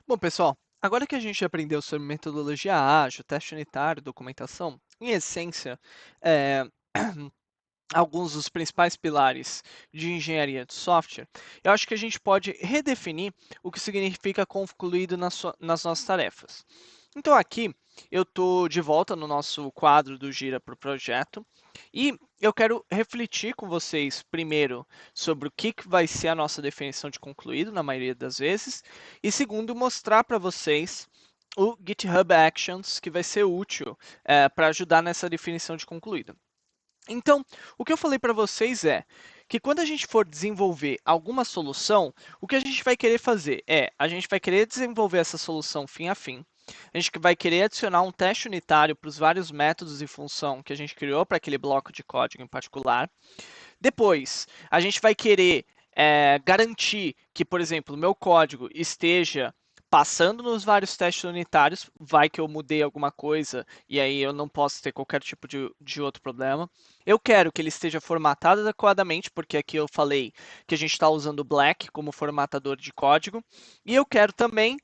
Bom, pessoal, agora que a gente aprendeu sobre metodologia ágil, teste unitário, documentação, em essência, eh, alguns dos principais pilares de engenharia de software, eu acho que a gente pode redefinir o que significa concluído nas nossas tarefas. Então, aqui eu estou de volta no nosso quadro do Gira para o Projeto e eu quero refletir com vocês, primeiro, sobre o que vai ser a nossa definição de concluído, na maioria das vezes, e segundo, mostrar para vocês o GitHub Actions, que vai ser útil para ajudar nessa definição de concluído. Então, o que eu falei para vocês é que quando a gente for desenvolver alguma solução, o que a gente vai querer fazer é, a gente vai querer desenvolver essa solução fim a fim, a gente vai querer adicionar um teste unitário para os vários métodos e função que a gente criou para aquele bloco de código em particular. Depois, a gente vai querer garantir que, por exemplo, o meu código esteja passando nos vários testes unitários, vai que eu mudei alguma coisa e aí eu não posso ter qualquer tipo de outro problema. Eu quero que ele esteja formatado adequadamente, porque aqui eu falei que a gente está usando o Black como formatador de código. E eu quero também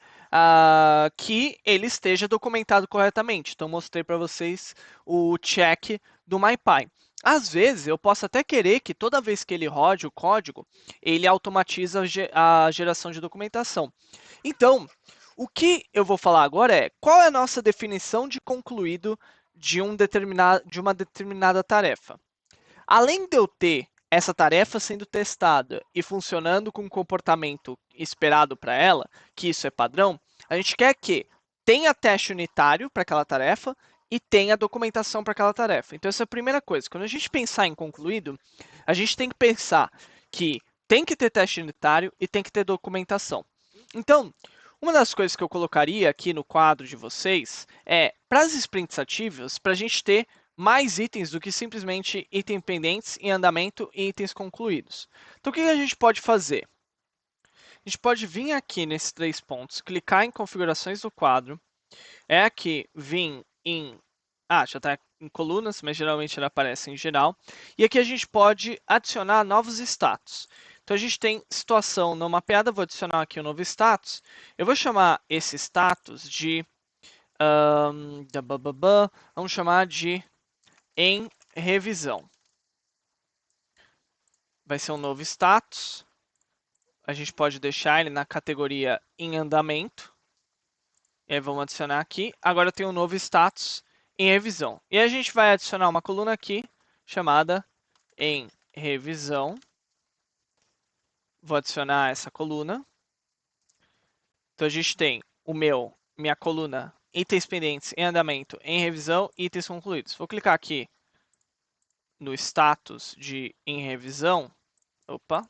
que ele esteja documentado corretamente. Então, mostrei para vocês o check do MyPy. Às vezes, eu posso até querer que toda vez que ele rode o código, ele automatiza a geração de documentação. Então, o que eu vou falar agora é qual é a nossa definição de concluído de uma determinada tarefa. Além de eu ter essa tarefa sendo testada e funcionando com o comportamento esperado para ela, que isso é padrão, a gente quer que tenha teste unitário para aquela tarefa e tenha documentação para aquela tarefa. Então, essa é a primeira coisa. Quando a gente pensar em concluído, a gente tem que pensar que tem que ter teste unitário e tem que ter documentação. Então, uma das coisas que eu colocaria aqui no quadro de vocês é, para as sprints ativas, para a gente ter mais itens do que simplesmente itens pendentes em andamento e itens concluídos. Então, o que a gente pode fazer? A gente pode vir aqui nesses três pontos, clicar em configurações do quadro, é aqui vir em... já está em colunas, mas geralmente ela aparece em geral. E aqui a gente pode adicionar novos status. Então, a gente tem situação não mapeada, vou adicionar aqui um novo status. Eu vou chamar esse status de... vamos chamar de em revisão. Vai ser um novo status. A gente pode deixar ele na categoria em andamento. E aí vamos adicionar aqui. Agora tem um novo status em revisão. E a gente vai adicionar uma coluna aqui chamada em revisão. Vou adicionar essa coluna. Então a gente tem minha coluna itens pendentes em andamento, em revisão e itens concluídos. Vou clicar aqui no status de em revisão. Opa,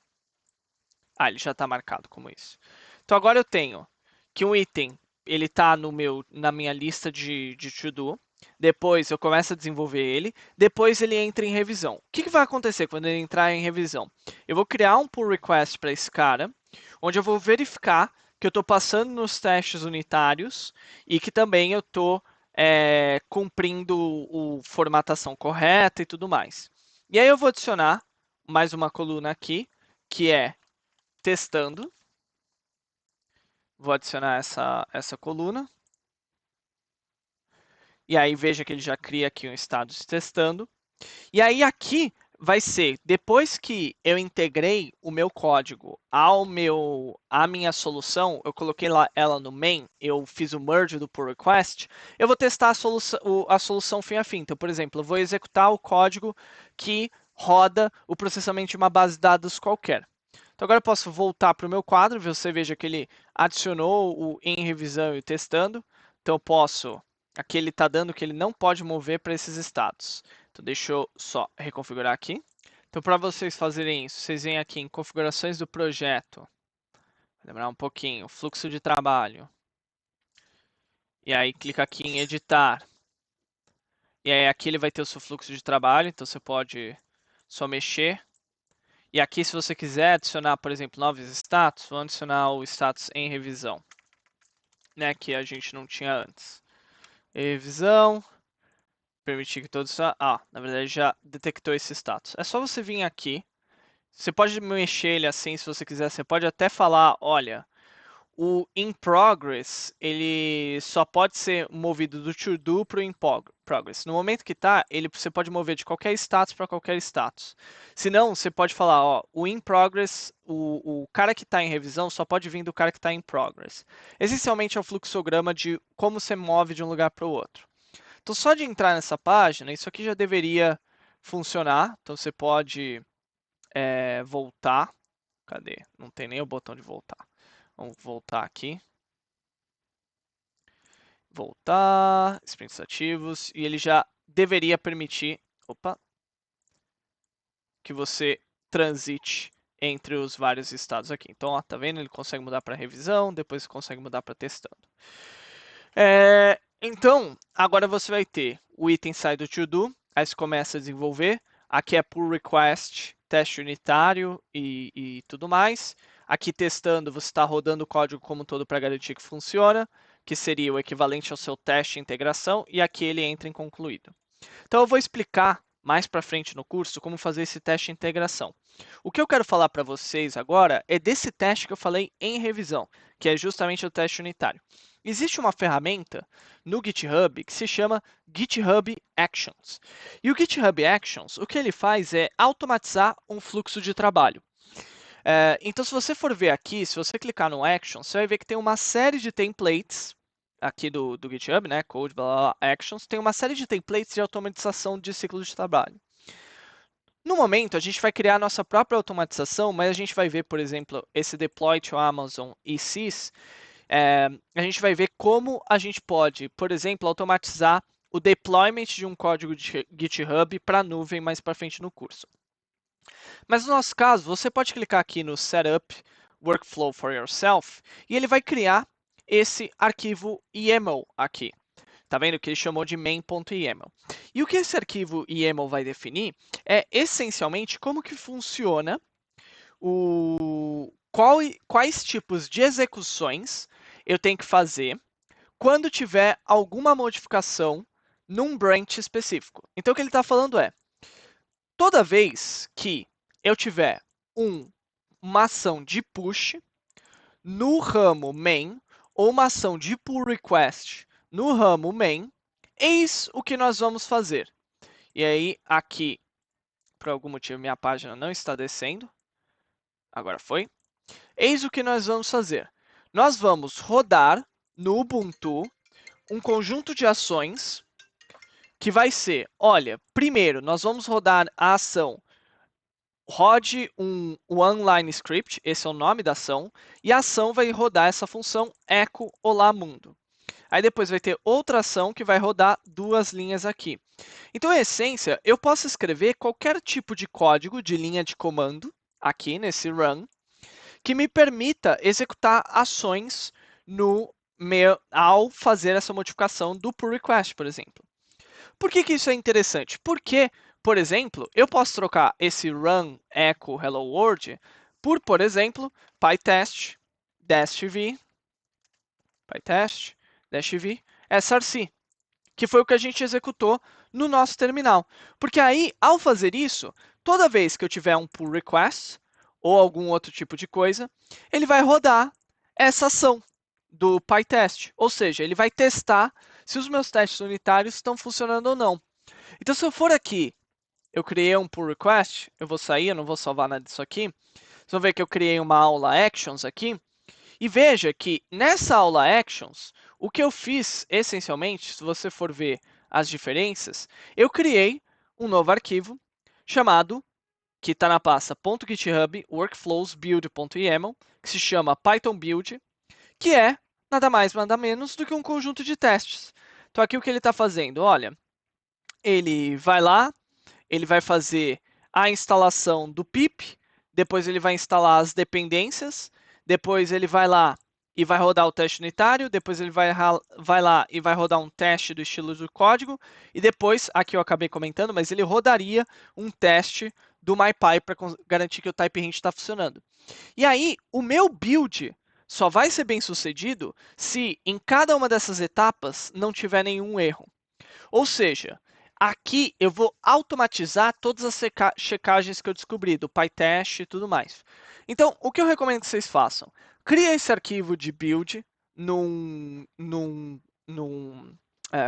ele já está marcado como isso. Então agora eu tenho que um item ele está na minha lista de to-do. Depois eu começo a desenvolver ele. Depois ele entra em revisão. O que vai acontecer quando ele entrar em revisão? Eu vou criar um pull request para esse cara, onde eu vou verificar que eu estou passando nos testes unitários e que também eu estou cumprindo a formatação correta e tudo mais. E aí eu vou adicionar mais uma coluna aqui, que é testando. Vou adicionar essa coluna. E aí veja que ele já cria aqui um status testando. E aí aqui vai ser, depois que eu integrei o meu código à minha solução, eu coloquei ela no main, eu fiz o merge do pull request, eu vou testar a solução fim a fim. Então, por exemplo, eu vou executar o código que roda o processamento de uma base de dados qualquer. Então agora eu posso voltar para o meu quadro, você veja que ele adicionou o em revisão e testando. Então eu posso, aqui ele está dando que ele não pode mover para esses status. Então deixa eu só reconfigurar aqui. Então para vocês fazerem isso, vocês vêm aqui em configurações do projeto. Vai demorar um pouquinho, fluxo de trabalho. E aí clica aqui em editar. E aí aqui ele vai ter o seu fluxo de trabalho, então você pode só mexer. E aqui, se você quiser adicionar, por exemplo, novos status, vamos adicionar o status em revisão, né, que a gente não tinha antes. Revisão, permitir que todos... na verdade já detectou esse status. É só você vir aqui, você pode mexer ele assim se você quiser, você pode até falar, olha, o in progress, ele só pode ser movido do to do para o in progress. No momento que está, você pode mover de qualquer status para qualquer status. Se não, você pode falar, ó, o in progress, o cara que está em revisão só pode vir do cara que está em progress. Essencialmente é o fluxograma de como você move de um lugar para o outro. Então, só de entrar nessa página, isso aqui já deveria funcionar. Então, você pode voltar. Cadê? Não tem nem o botão de voltar. Vamos voltar aqui. Voltar, sprints ativos, e ele já deveria permitir, que você transite entre os vários estados aqui. Então, ó, tá vendo? Ele consegue mudar para revisão, depois consegue mudar para testando. Então, agora você vai ter o item sai do to do, aí você começa a desenvolver. Aqui é pull request, teste unitário e tudo mais. Aqui testando, você está rodando o código como um todo para garantir que funciona, que seria o equivalente ao seu teste de integração, e aqui ele entra em concluído. Então eu vou explicar mais para frente no curso como fazer esse teste de integração. O que eu quero falar para vocês agora é desse teste que eu falei em revisão, que é justamente o teste unitário. Existe uma ferramenta no GitHub que se chama GitHub Actions. E o GitHub Actions, o que ele faz é automatizar um fluxo de trabalho. Então, se você for ver aqui, se você clicar no Actions, você vai ver que tem uma série de templates aqui do GitHub, né? Code, blá, blá, blá, Actions, tem uma série de templates de automatização de ciclo de trabalho. No momento, a gente vai criar a nossa própria automatização, mas a gente vai ver, por exemplo, esse deploy to Amazon ECs, a gente vai ver como a gente pode, por exemplo, automatizar o deployment de um código de GitHub para a nuvem mais para frente no curso. Mas no nosso caso, você pode clicar aqui no Setup Workflow for Yourself e ele vai criar esse arquivo YAML aqui. Tá vendo que ele chamou de main.yaml. E o que esse arquivo YAML vai definir é essencialmente como que funciona quais tipos de execuções eu tenho que fazer quando tiver alguma modificação num branch específico. Então, o que ele está falando é, toda vez que eu tiver uma ação de push no ramo main ou uma ação de pull request no ramo main, eis o que nós vamos fazer. E aí, aqui, por algum motivo, minha página não está descendo. Agora foi. Eis o que nós vamos fazer. Nós vamos rodar no Ubuntu um conjunto de ações que vai ser, olha, primeiro nós vamos rodar a ação rode um one-line script, esse é o nome da ação, e a ação vai rodar essa função echo olá mundo. Aí depois vai ter outra ação que vai rodar duas linhas aqui. Então, em essência, eu posso escrever qualquer tipo de código de linha de comando aqui nesse run que me permita executar ações ao fazer essa modificação do pull request, por exemplo. Por que isso é interessante? Porque, por exemplo, eu posso trocar esse run echo hello world por exemplo, pytest -v, pytest -v src, que foi o que a gente executou no nosso terminal. Porque aí, ao fazer isso, toda vez que eu tiver um pull request ou algum outro tipo de coisa, ele vai rodar essa ação do PyTest. Ou seja, ele vai testar se os meus testes unitários estão funcionando ou não. Então, se eu for aqui, eu criei um pull request, eu vou sair, eu não vou salvar nada disso aqui. Vocês vão ver que eu criei uma aula Actions aqui. E veja que nessa aula Actions, o que eu fiz essencialmente, se você for ver as diferenças, eu criei um novo arquivo chamado, que está na pasta .github workflows build.yaml, que se chama Python build, que é nada mais, nada menos do que um conjunto de testes. Então aqui o que ele está fazendo? Olha, ele vai lá, ele vai fazer a instalação do pip, depois ele vai instalar as dependências, depois ele vai lá e vai rodar o teste unitário, depois ele vai lá e vai rodar um teste do estilo do código, e depois, aqui eu acabei comentando, mas ele rodaria um teste do MyPy para garantir que o type hint está funcionando. E aí, o meu build só vai ser bem sucedido se em cada uma dessas etapas não tiver nenhum erro. Ou seja, aqui eu vou automatizar todas as checagens que eu descobri, do PyTest e tudo mais. Então, o que eu recomendo que vocês façam? cria esse arquivo de build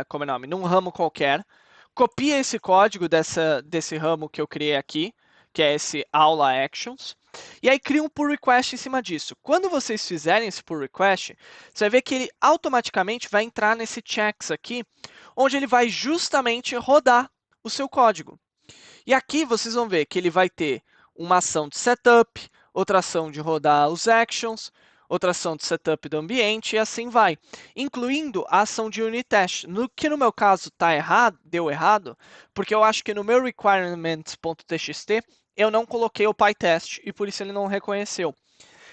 como é o nome? Num ramo qualquer, copia esse código desse ramo que eu criei aqui, que é esse aula actions, e aí cria um pull request em cima disso. Quando vocês fizerem esse pull request, você vai ver que ele automaticamente vai entrar nesse checks aqui, onde ele vai justamente rodar o seu código. E aqui vocês vão ver que ele vai ter uma ação de setup, outra ação de rodar os actions, outra ação de setup do ambiente e assim vai, incluindo a ação de unit test. Que no meu caso tá errado, deu errado, porque eu acho que no meu requirements.txt eu não coloquei o PyTest e por isso ele não reconheceu.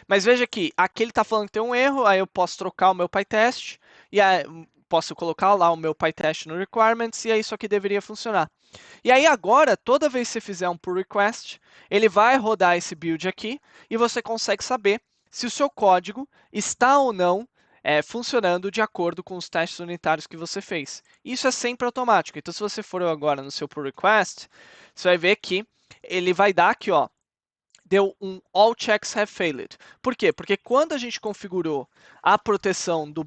Mas veja que aqui ele está falando que tem um erro, aí eu posso trocar o meu PyTest e aí posso colocar lá o meu PyTest no requirements e aí isso aqui deveria funcionar. E aí agora, toda vez que você fizer um pull request, ele vai rodar esse build aqui e você consegue saber se o seu código está ou não funcionando de acordo com os testes unitários que você fez. Isso é sempre automático. Então, se você for agora no seu pull request, você vai ver que ele vai dar aqui, ó, deu um all checks have failed. Por quê? Porque quando a gente configurou a proteção do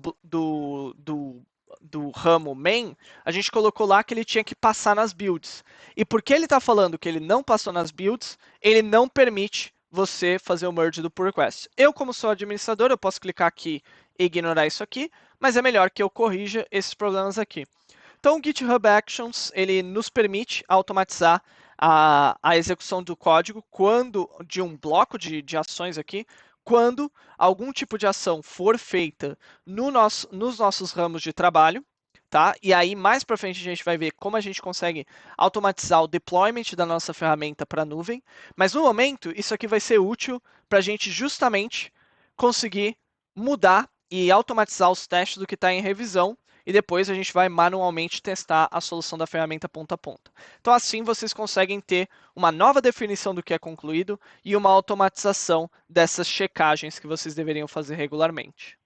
ramo main, a gente colocou lá que ele tinha que passar nas builds. E porque ele está falando que ele não passou nas builds, ele não permite você fazer o merge do pull request. Eu, como sou administrador, eu posso clicar aqui e ignorar isso aqui, mas é melhor que eu corrija esses problemas aqui. Então, o GitHub Actions ele nos permite automatizar a execução do código quando de um bloco de ações aqui, quando algum tipo de ação for feita nos nossos ramos de trabalho, tá? E aí mais para frente a gente vai ver como a gente consegue automatizar o deployment da nossa ferramenta para a nuvem. Mas no momento isso aqui vai ser útil para a gente justamente conseguir mudar e automatizar os testes do que está em revisão e depois a gente vai manualmente testar a solução da ferramenta ponta a ponta. Então, assim, vocês conseguem ter uma nova definição do que é concluído e uma automatização dessas checagens que vocês deveriam fazer regularmente.